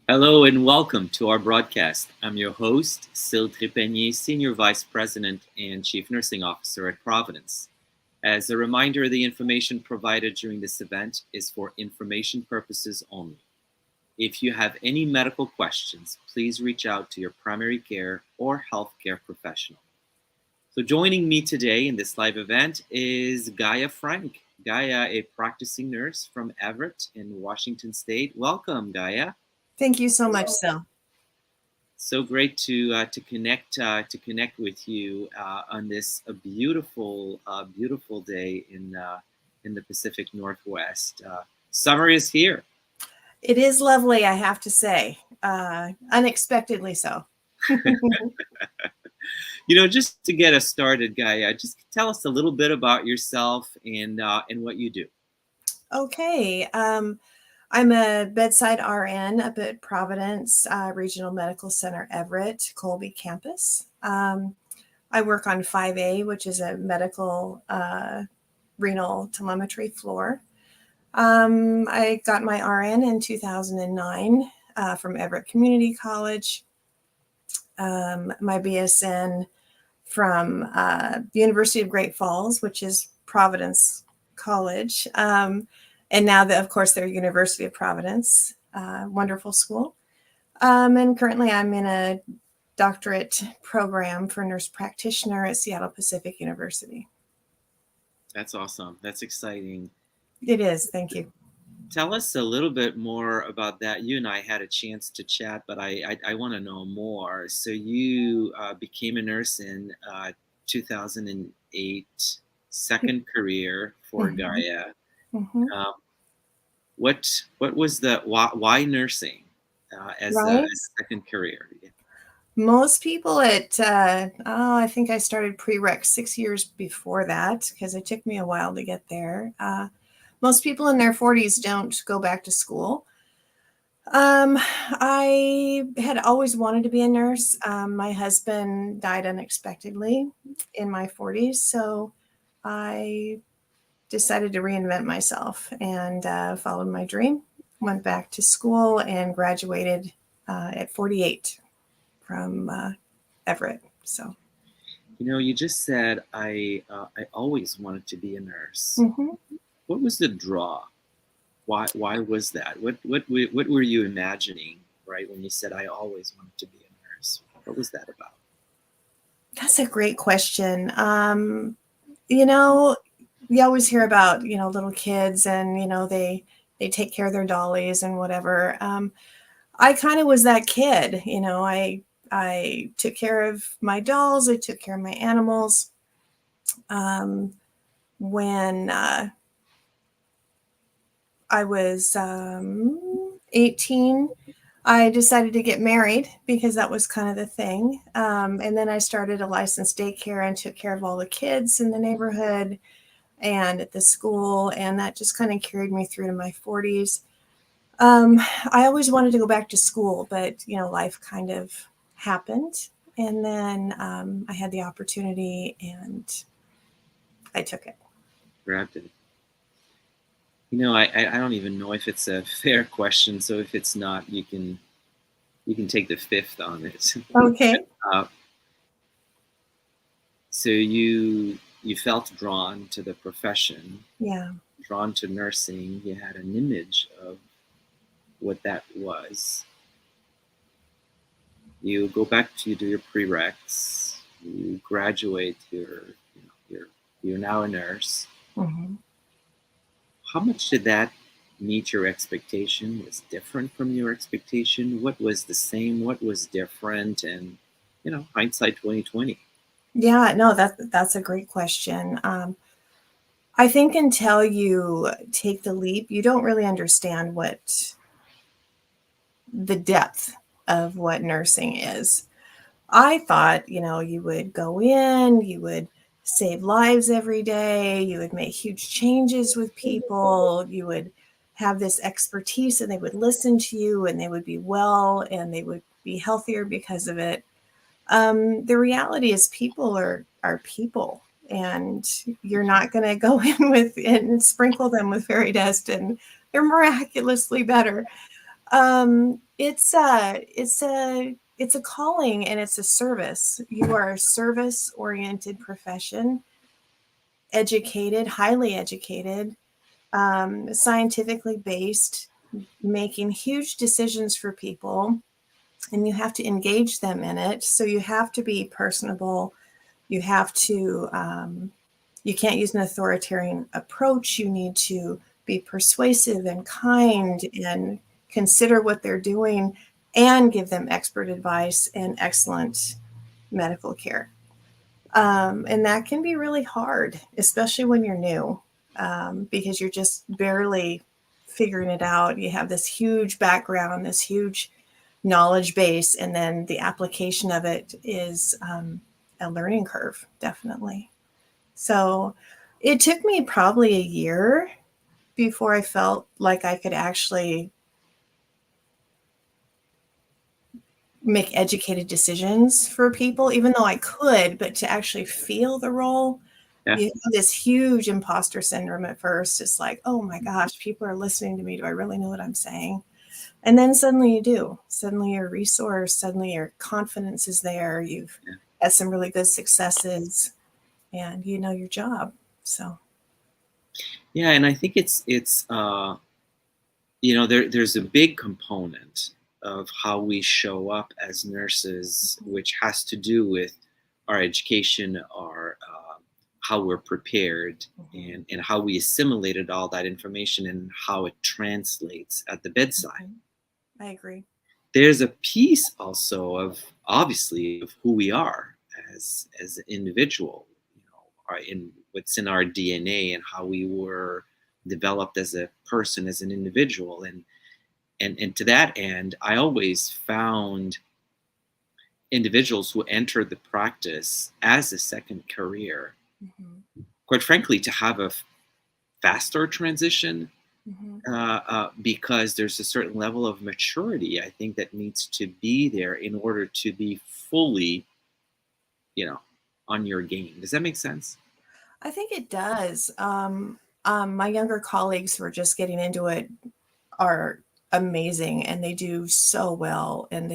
Hello and welcome to our broadcast. I'm your host, Syl Trepanier, Senior Vice President and Chief Nursing Officer at Providence. As a reminder, the information provided during this event is for information purposes only. If you have any medical questions, please reach out to your primary care or healthcare professional. So joining me today in this live event is Gaia Frank. Gaia, a practicing nurse from Everett in Washington State. Welcome, Gaia. Thank you so much, Syl. So great to connect with you on this beautiful day in the Pacific Northwest. Summer is here. It is lovely, I have to say, unexpectedly so. Just to get us started, Gaia, just tell us a little bit about yourself and what you do. Okay. I'm a bedside RN up at Providence Regional Medical Center, Everett, Colby campus. I work on 5A, which is a medical renal telemetry floor. I got my RN in 2009 from Everett Community College. My BSN from the University of Great Falls, which is Providence College. And now, of course, they're University of Providence, wonderful school. And currently I'm in a doctorate program for nurse practitioner at Seattle Pacific University. That's awesome. That's exciting. It is. Thank you. Tell us a little bit more about that. You and I had a chance to chat, but I want to know more. So you became a nurse in 2008, second career for Gaia. Mm-hmm. What was why nursing as a second career? Most people I think I started prereq 6 years before that because it took me a while to get there. Most people in their 40s don't go back to school. I had always wanted to be a nurse. My husband died unexpectedly in my 40s, so I decided to reinvent myself and followed my dream. Went back to school and graduated at 48 from Everett. So, you just said I always wanted to be a nurse. Mm-hmm. What was the draw? Why was that? What were you imagining, right, when you said I always wanted to be a nurse? What was that about? That's a great question. You always hear about, little kids and, they take care of their dollies and whatever. I kind of was that kid, I took care of my dolls. I took care of my animals. When I was 18, I decided to get married because that was kind of the thing. And then I started a licensed daycare and took care of all the kids in the neighborhood and at the school. And that just kind of carried me through to my 40s. I always wanted to go back to school, but, life kind of happened. And then I had the opportunity and I took it. Grabbed it. I don't even know if it's a fair question. So if it's not, you can take the fifth on it. Okay. So you felt drawn to the profession. Yeah. Drawn to nursing. You had an image of what that was. You go back to do your prereqs. You graduate. You're now a nurse. Mm-hmm. How much did that meet your expectation? Was different from your expectation? What was the same? What was different? And hindsight 2020. Yeah, no, that's a great question. I think until you take the leap, you don't really understand what the depth of what nursing is. I thought, you would go in, you would save lives every day, you would make huge changes with people, you would have this expertise and they would listen to you and they would be well and they would be healthier because of it. The reality is people are people, and you're not going to go in and sprinkle them with fairy dust and they're miraculously better. It's a calling and it's a service. You are a service oriented profession, educated, highly educated, scientifically based, making huge decisions for people, and you have to engage them in it. So you have to be personable. You have to, you can't use an authoritarian approach. You need to be persuasive and kind and consider what they're doing and give them expert advice and excellent medical care. And that can be really hard, especially when you're new, because you're just barely figuring it out. You have this huge background, this huge knowledge base, and then the application of it is a learning curve, definitely. So it took me probably a year before I felt like I could actually make educated decisions for people, even though I could, but to actually feel the role, Yeah. you have this huge imposter syndrome at first. It's like, oh my gosh, people are listening to me. Do I really know what I'm saying? And then suddenly you do. Suddenly you're a resource. Suddenly your confidence is there. You've Yeah. had some really good successes and you know your job. So, Yeah, and I think it's there's a big component of how we show up as nurses, which has to do with our education, our how we're prepared, and how we assimilated all that information and how it translates at the bedside. I agree. There's a piece also of obviously of who we are as an individual, in what's in our DNA and how we were developed as a person, as an individual. And to that end, I always found individuals who entered the practice as a second career, quite frankly, to have a faster transition, because there's a certain level of maturity, I think, that needs to be there in order to be fully, on your game. Does that make sense? I think it does. My younger colleagues who are just getting into it are amazing and they do so well, and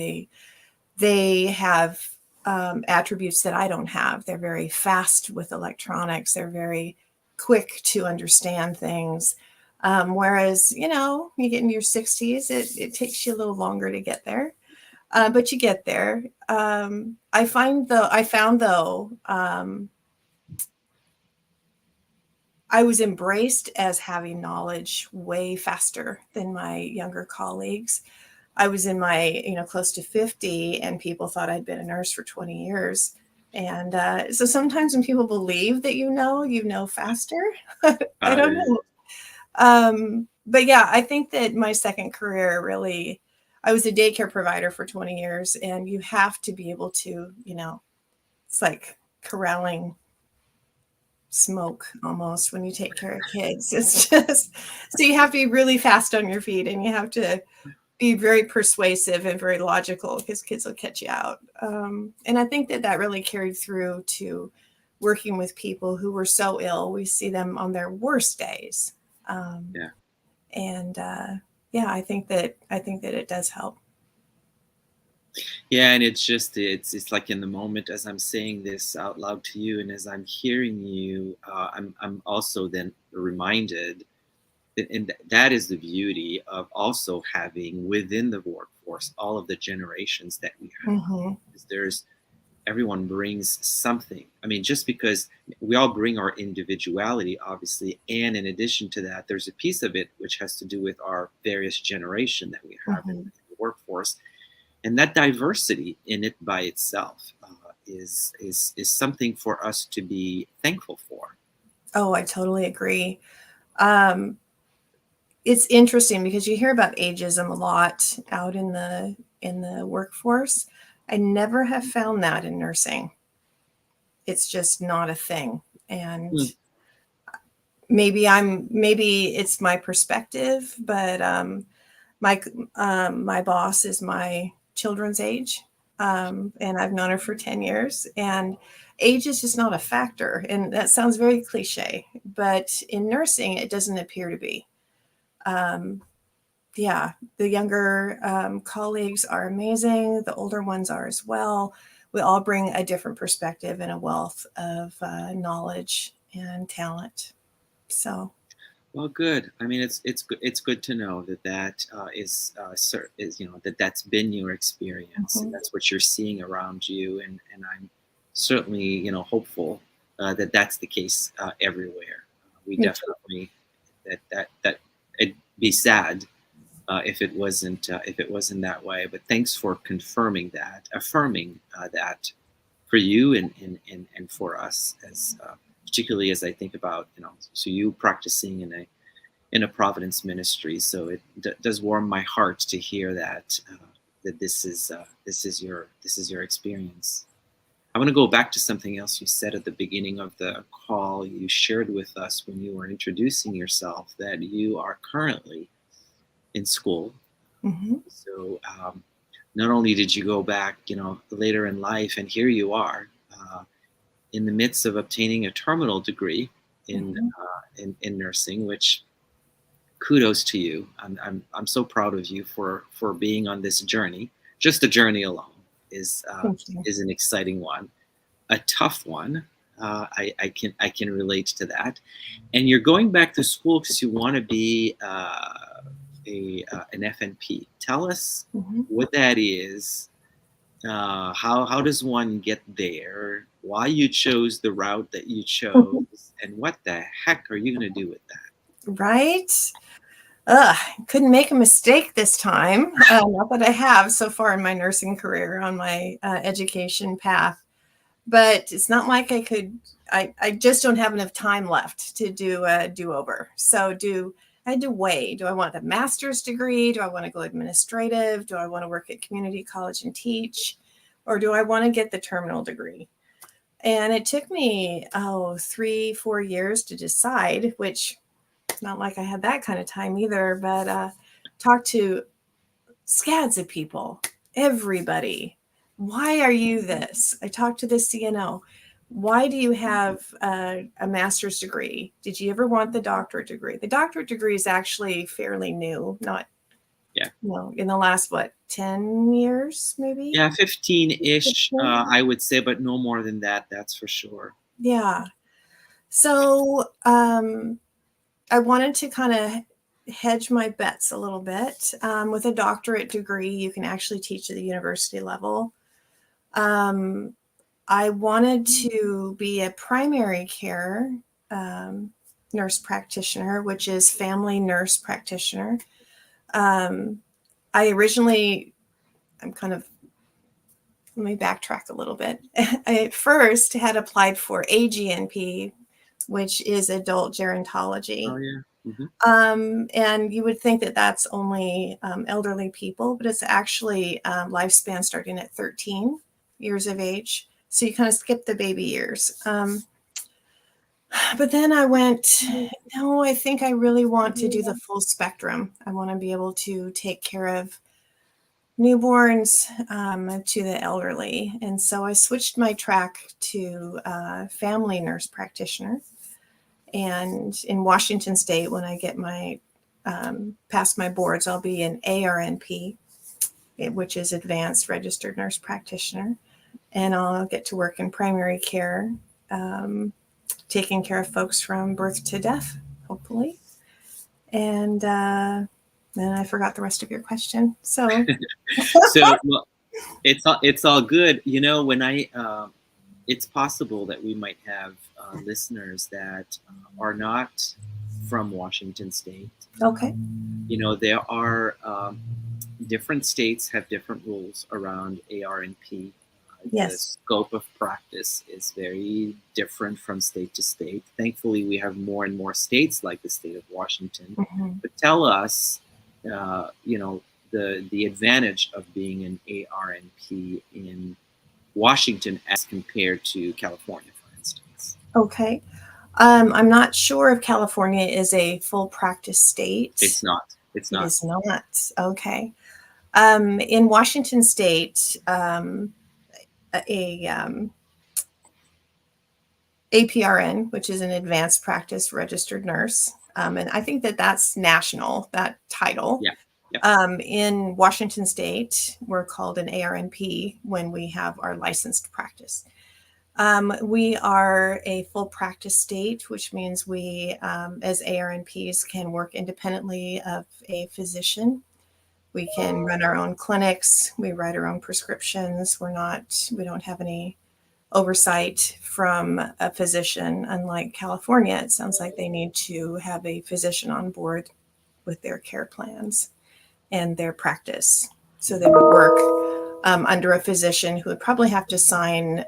they have attributes that I don't have. They're very fast with electronics. They're very quick to understand things. Whereas, you get in your 60s, it takes you a little longer to get there, but you get there. I found though, I was embraced as having knowledge way faster than my younger colleagues. I was in my, close to 50, and people thought I'd been a nurse for 20 years. And so sometimes when people believe that you know faster. I don't know. But yeah, I think that my second career really, I was a daycare provider for 20 years, and you have to be able to, it's like corralling smoke almost when you take care of kids. It's just, so you have to be really fast on your feet, and you have to be very persuasive and very logical because kids will catch you out. And I think that really carried through to working with people who were so ill. We see them on their worst days. Yeah. And yeah, I think that it does help. Yeah, and it's like in the moment as I'm saying this out loud to you, and as I'm hearing you, I'm also then reminded that, and that is the beauty of also having within the workforce all of the generations that we have. Mm-hmm. There's everyone brings something. I mean, just because we all bring our individuality, obviously, and in addition to that, there's a piece of it which has to do with our various generation that we have in the workforce, and that diversity in it by itself is something for us to be thankful for. Oh, I totally agree. It's interesting because you hear about ageism a lot out in the workforce. I never have found that in nursing. It's just not a thing. And maybe it's my perspective, but my boss is my children's age, and I've known her for 10 years, and age is just not a factor. And that sounds very cliche, but in nursing, it doesn't appear to be. yeah, the younger colleagues are amazing. The older ones are as well. We all bring a different perspective and a wealth of knowledge and talent. So, Well, good. I mean, it's good to know that is that that's been your experience, and mhm. that's what you're seeing around you, and I'm certainly hopeful that that's the case everywhere. We Me too. definitely that it'd be sad if it wasn't that way. But thanks for confirming that, affirming that for you and for us as particularly as I think about so you practicing in a Providence ministry. So it does warm my heart to hear that that this is your experience. I want to go back to something else you said at the beginning of the call. You shared with us when you were introducing yourself that you are currently in school. Hmm. So not only did you go back, later in life, and here you are in the midst of obtaining a terminal degree in Hmm. in nursing, which kudos to you. I'm so proud of you for being on this journey. Just the journey alone Thank you. is an exciting one, a tough one. I can relate to that. And you're going back to school because you want to be an FNP. Tell us Hmm. what that is. How does one get there? Why you chose the route that you chose, and what the heck are you going to do with that? Right? Couldn't make a mistake this time. Not that I have so far in my nursing career on my education path, but it's not like I could. I just don't have enough time left to do a do-over. I had to weigh, do I want the master's degree? Do I want to go administrative? Do I want to work at community college and teach? Or do I want to get the terminal degree? And it took me, 3, 4 years to decide, which not like I had that kind of time either, but talked to scads of people, everybody. Why are you this? I talked to the CNO. Why do you have a master's degree? Did you ever want the doctorate degree? The doctorate degree is actually fairly new, not, Yeah. in the last, 10 years, maybe? Yeah, 15-ish, 15? I would say, but no more than that, that's for sure. Yeah. So I wanted to kind of hedge my bets a little bit. With a doctorate degree, you can actually teach at the university level. Um, I wanted to be a primary care um, nurse practitioner, which is family nurse practitioner. Um, I originally, I'm kind of, let me backtrack a little bit. I at first had applied for AGNP, which is adult Oh gerontology. yeah. Hmm. And you would think that that's only elderly people, but it's actually lifespan starting at 13 years of age. So you kind of skip the baby years. But then I went, no, I think I really want to do the full spectrum. I want to be able to take care of newborns to the elderly. And so I switched my track to family nurse practitioner. And in Washington State, when I get my past my boards, I'll be an ARNP, which is Advanced Registered Nurse Practitioner, and I'll get to work in primary care, um, taking care of folks from birth to death, hopefully. And then I forgot the rest of your question. So, So well, it's all good. When it's possible that we might have listeners that are not from Washington State. okay. There are different states have different rules around ARNP. The Yes. scope of practice is very different from state to state. Thankfully, we have more and more states like the state of Washington. Mm-hmm. But tell us, the advantage of being an ARNP in Washington as compared to California, for instance. Okay. I'm not sure if California is a full practice It's state. not. It's It not. is not. Okay. In Washington State, a APRN, which is an advanced practice registered nurse, and I think that that's national, that title. Yeah. Yep. In Washington State, we're called an ARNP when we have our licensed practice. We are a full practice state, which means we, as ARNPs, can work independently of a physician. We can run our own clinics. We write our own prescriptions. We don't have any oversight from a physician. Unlike California, it sounds like they need to have a physician on board with their care plans and their practice. So they would work under a physician who would probably have to sign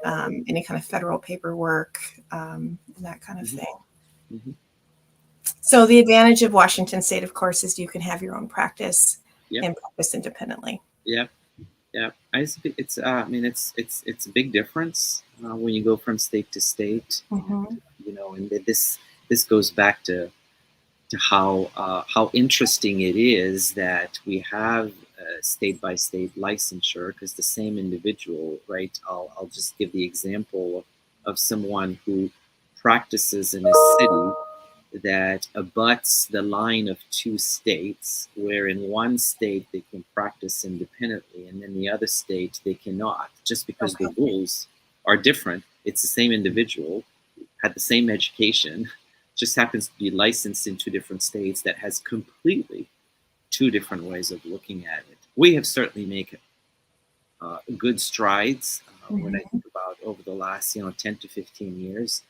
any kind of federal paperwork, and that kind of thing. Mm-hmm. So the advantage of Washington State, of course, is you can have your own practice Yep. and practice independently. Yeah. Yeah. It's I mean, it's a big difference when you go from state to state. Mm-hmm. And this goes back to how interesting it is that we have state by state licensure, because the same individual, right? I'll just give the example of someone who practices in a city that abuts the line of two states, where in one state they can practice independently and in the other state they cannot, just because the rules are different. It's the same individual, had the same education, just happens to be licensed in two different states that has completely two different ways of looking at it. We have certainly made good strides when I think about over the last 10 to 15 years.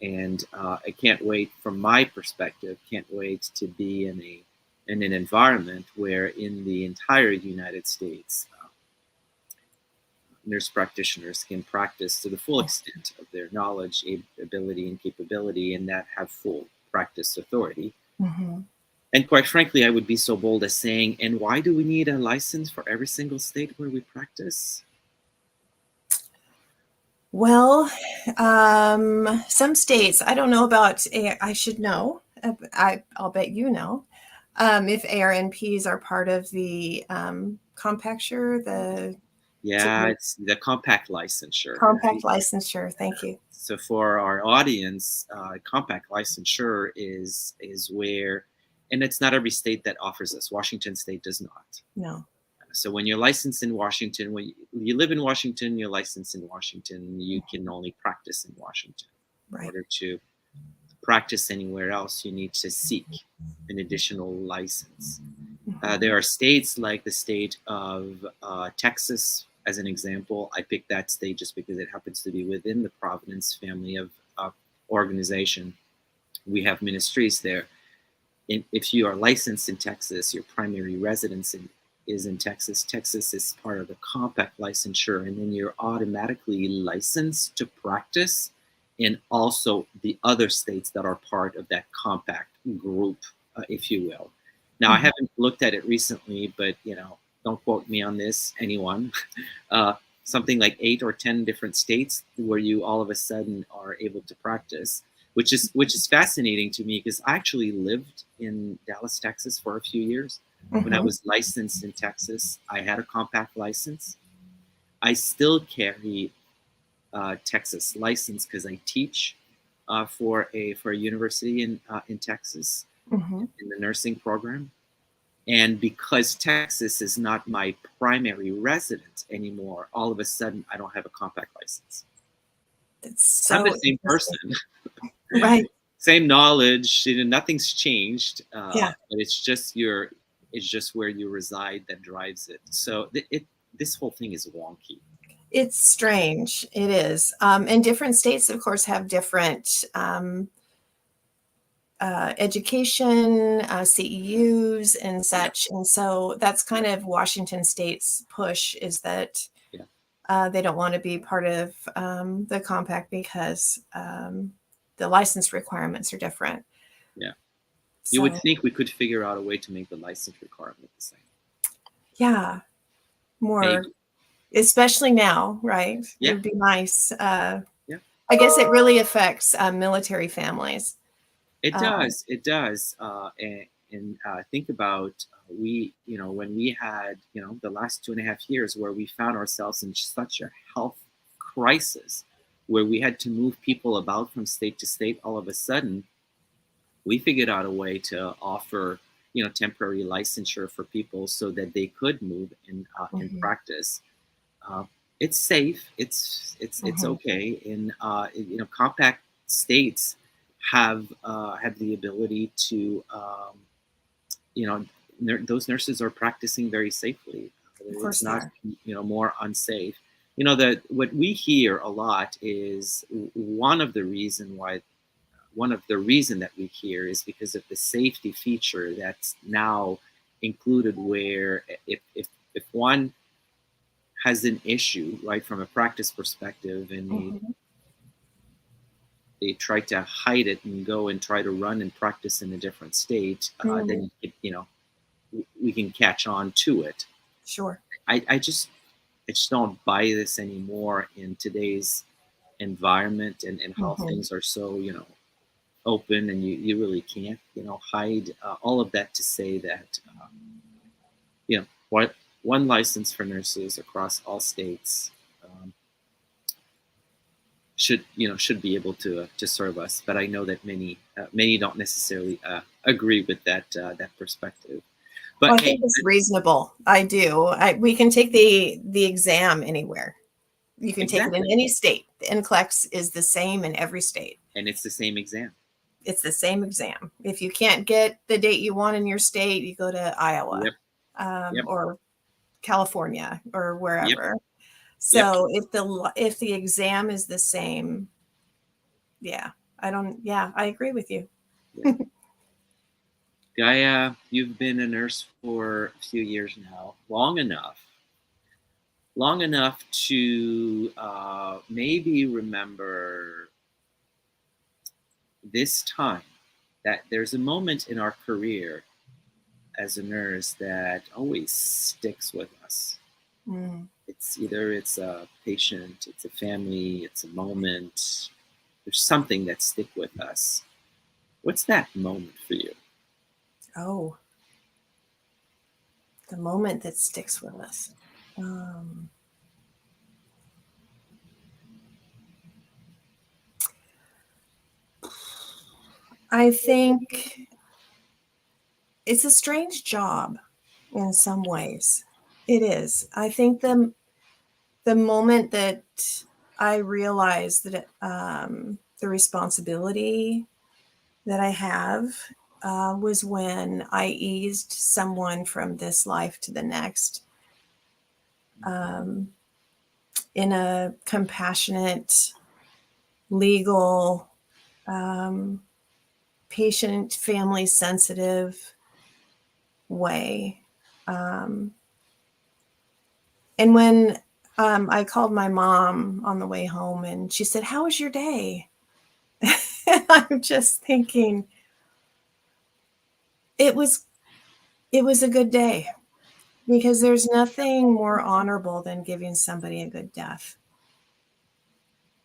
And I can't wait, from my perspective, can't wait to be in an environment where in the entire United States, nurse practitioners can practice to the full extent of their knowledge, ability, and capability, and that have full practice authority. Mm-hmm. And quite frankly, I would be so bold as saying, and why do we need a license for every single state where we practice? Well, some states, I don't know about, I should know, I'll bet you know, if ARNPs are part of the compacture, It's the compact licensure. compact licensure. Thank you. So for our audience, compact licensure is where, and it's not every state that offers this. Washington State does not. No. So when you're licensed in Washington, when you live in Washington, you're licensed in Washington, you can only practice in Washington. Right. In order to practice anywhere else, you need to seek an additional license. There are states like the state of Texas, as an example. I picked that state just because it happens to be within the Providence family of organization. We have ministries there. If you are licensed in Texas, your primary residence is in Texas. Texas is part of the compact licensure, and then you're automatically licensed to practice in also the other states that are part of that compact group, if you will. Now, I haven't looked at it recently, but don't quote me on this, anyone. Something like 8 or 10 different states where you all of a sudden are able to practice, which is fascinating to me, because I actually lived in Dallas, Texas for a few years. When I was licensed in Texas, I had a compact license. I still carry Texas license because I teach for a university in Texas in the nursing program. And because Texas is not my primary residence anymore, all of a sudden I don't have a compact licenence. I'm the same person. Right. Same knowledge, nothing's changed. Yeah. But it's just where you reside that drives it. So this whole thing is wonky. It's strange. It is. And different states, of course, have different education, CEUs and such. And so that's kind of Washington State's push, is that they don't want to be part of the compact because the license requirements are different. Yeah. You would think we could figure out a way to make the license requirement the same. Yeah. More, especially now, right? Yeah. It would be nice. I guess it really affects military families. It does. It does. And think about when we had the last 2.5 years where we found ourselves in such a health crisis, where we had to move people about from state to state. All of a sudden, we figured out a way to offer temporary licensure for people so that they could move in Mhm. practice. Uh, it's safe. It's Mhm. okay. And compact states have the ability to you know those nurses are practicing very safely. Of It's course they not are. more unsafe. That what we hear a lot is one of the reason that we hear is because of the safety feature that's now included, where if one has an issue, right, from a practice perspective, and Mhm. they try to hide it and go and try to run and practice in a different state, Mhm. then we can catch on to it. Sure. I just don't buy this anymore in today's environment, and how Mhm. things are so open, and you really can't hide all of that to say that what one license for nurses across all states um, should be able to serve us. But I know that many don't necessarily agree with that perspective. Well, But I think hey, it's reasonable. I do. We can take the exam anywhere. You can take it in exactly, any state. The NCLEX is the same in every state. and it's the same exam. It's the same exam. If you can't get the date you want in your state, you go to Iowa, Yep, yep, or California or yep, wherever. yep. So if the exam is the same, yeah, I agree with you. Yeah. Gaia, you've been a nurse for a few years now, long enough to maybe remember this time that there's a moment in our career as a nurse that always sticks with us. Mm. It's a patient, it's a family, it's a moment. There's something that stick with us. What's that moment for you? Oh, the moment that sticks with us. Um, I think it's a strange job in some ways. It is. I think the moment that I realized that the responsibility that I have was when I eased someone from this life to the next, um, in a compassionate, legal, um, patient, family sensitive way. Um, and when I called my mom on the way home and she said, "How was your day?" I'm just thinking it was it was a good day, because there's nothing more honorable than giving somebody a good death,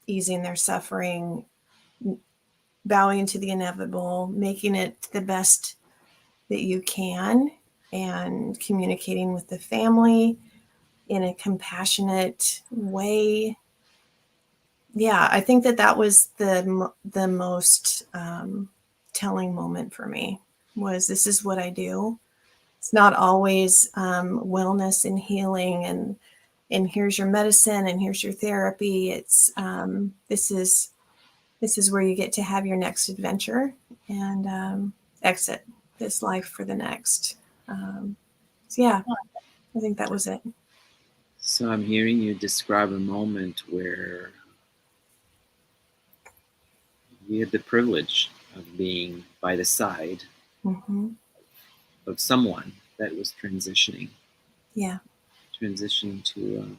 easing their suffering, bowing to the inevitable, making it the best that you can, and communicating with the family in a compassionate way. Yeah, I think that was the most telling moment for me. Was this is what I do. It's not always wellness and healing, and here's your medicine and here's your therapy. It's this is where you get to have your next adventure, and exit this life for the next. So yeah, I think that was it. So I'm hearing you describe a moment where you had the privilege of being by the side Hmm. of someone that was Yeah, transitioning to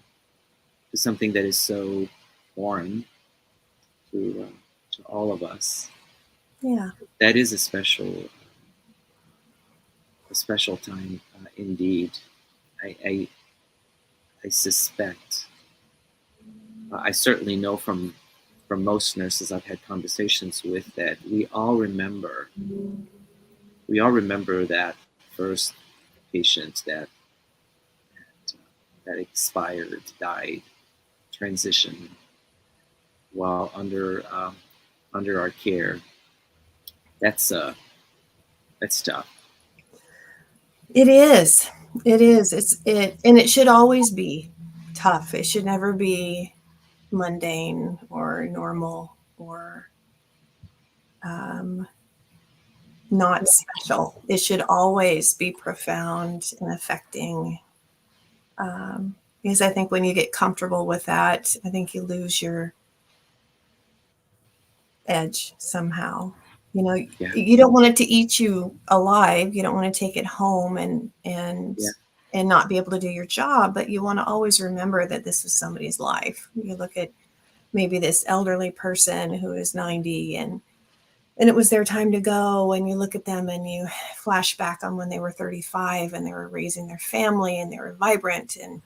something that is so foreign to all of us. yeah. That is a special time indeed. I, I I suspect. I certainly know from most nurses I've had conversations with that we all remember that first patient that expired, died, transitioned while under our care. That's that's tough. It is. It is. And it should always be tough. It should never be mundane or normal or um, not special. It should always be profound and affecting. Because I think when you get comfortable with that, I think you lose your edge somehow. You know, Yeah, you don't want it to eat you alive. You don't want to take it home yeah, and not be able to do your job, but you want to always remember that this was somebody's life. You look at maybe this elderly person who is 90 and it was their time to go, and you look at them and you flash back on when they were 35 and they were raising their family and they were vibrant and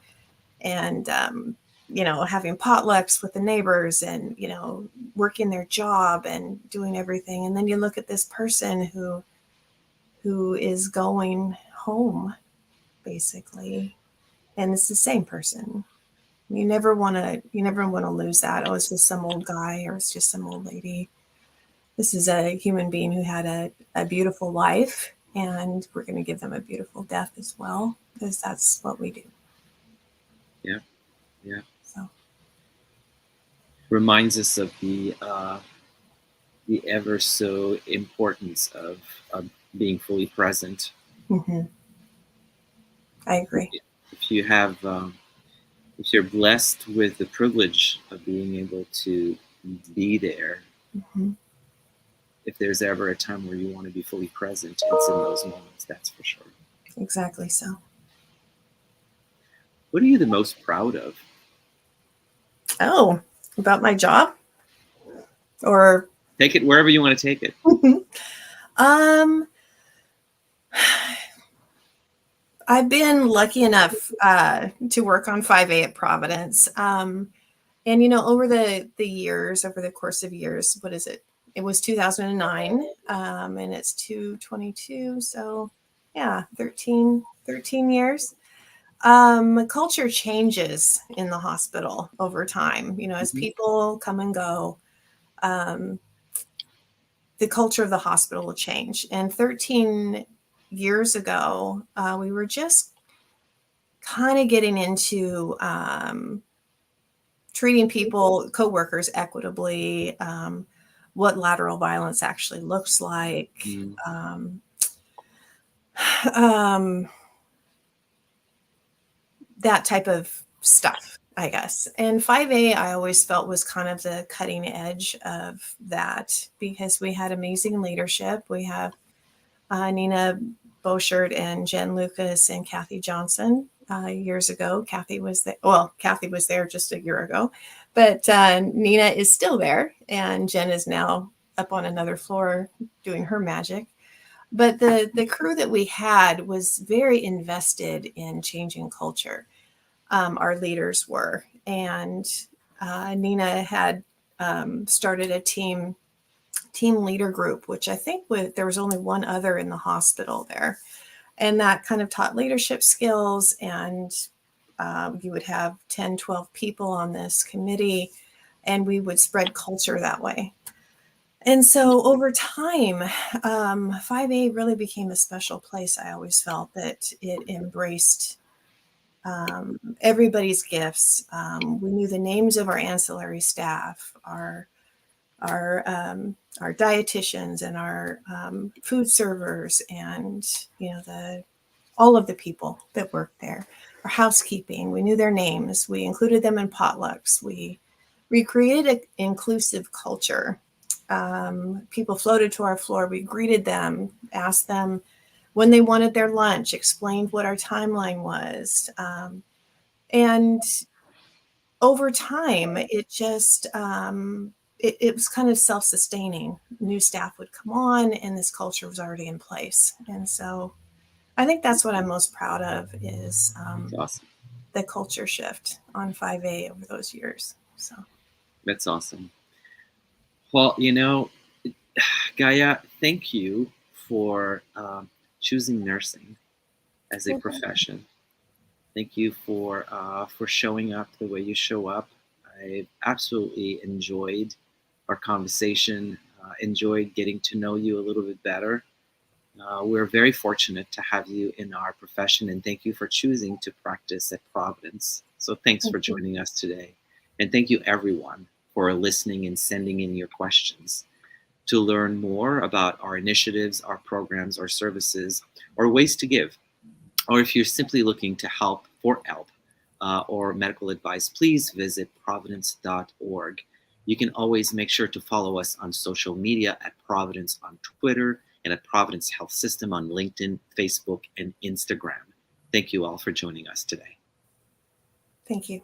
you know, having potlucks with the neighbors and, you know, working their job and doing everything. And then you look at this person who is going home basically, and it's the same person. You never want to lose that. Oh, it's just some old guy or it's just some old lady. This is a human being who had a beautiful life, and we're going to give them a beautiful death as well, because that's what we do. yeah, yeah. So Reminds us of the ever so importance of being fully present. mhm, I agree. If you have, if you're blessed with the privilege of being able to be there, Mhm. if there's ever a time where you want to be fully present, it's in those moments. That's for sure. Exactly so. What are you the most proud of? Oh, about my job? Or Take it wherever you want to take it. um I've been lucky enough to work on 5A at Providence. And you know, over the years, over the course of years, what is it? It was 2009, and it's 222, so yeah, 13 years. Culture changes in the hospital over time. You know, as Mhm. people come and go, um, the culture of the hospital will change. And 13 years ago, we were just kind of getting into treating people, coworkers, equitably, what lateral violence actually looks like, Mm, um, um, that type of stuff, I guess. And 5A, I always felt was kind of the cutting edge of that because we had amazing leadership. We have Nina Boschert and Jen Lucas and Kathy Johnson. Years ago, Kathy was there just a year ago, but Nina is still there, and Jen is now up on another floor doing her magic. But the crew that we had was very invested in changing culture. Our leaders were, and Nina had started a team leader group, which I think there was only one other in the hospital there. And that kind of taught leadership skills. And you would have 10, 12 people on this committee, and we would spread culture that way. And so over time, 5A really became a special place. I always felt that it embraced everybody's gifts. We knew the names of our ancillary staff, our dietitians and our food servers, and you know the all of the people that worked there. Our housekeeping, we knew their names. We included them in potlucks. We created an inclusive culture. People floated to our floor. We greeted them, asked them when they wanted their lunch, explained what our timeline was, and over time, it was kind of self-sustaining. New staff would come on, and this culture was already in place. And so, I think that's what I'm most proud of is that's awesome. the culture shift on 5A over those years. So, That's awesome. Well, you know, Gaia, thank you for choosing nursing as a well, profession. Thank you for showing up the way you show up. I absolutely enjoyed our conversation. Enjoyed getting to know you a little bit better. We're very fortunate to have you in our profession, and thank you for choosing to practice at Providence. So thanks for Thank you. joining us today. And thank you, everyone, for listening and sending in your questions. To learn more about our initiatives, our programs, our services, or ways to give, or if you're simply looking to help or medical advice, please visit providence.org. You can always make sure to follow us on social media at Providence on Twitter and at Providence Health System on LinkedIn, Facebook, and Instagram. Thank you all for joining us today. Thank you.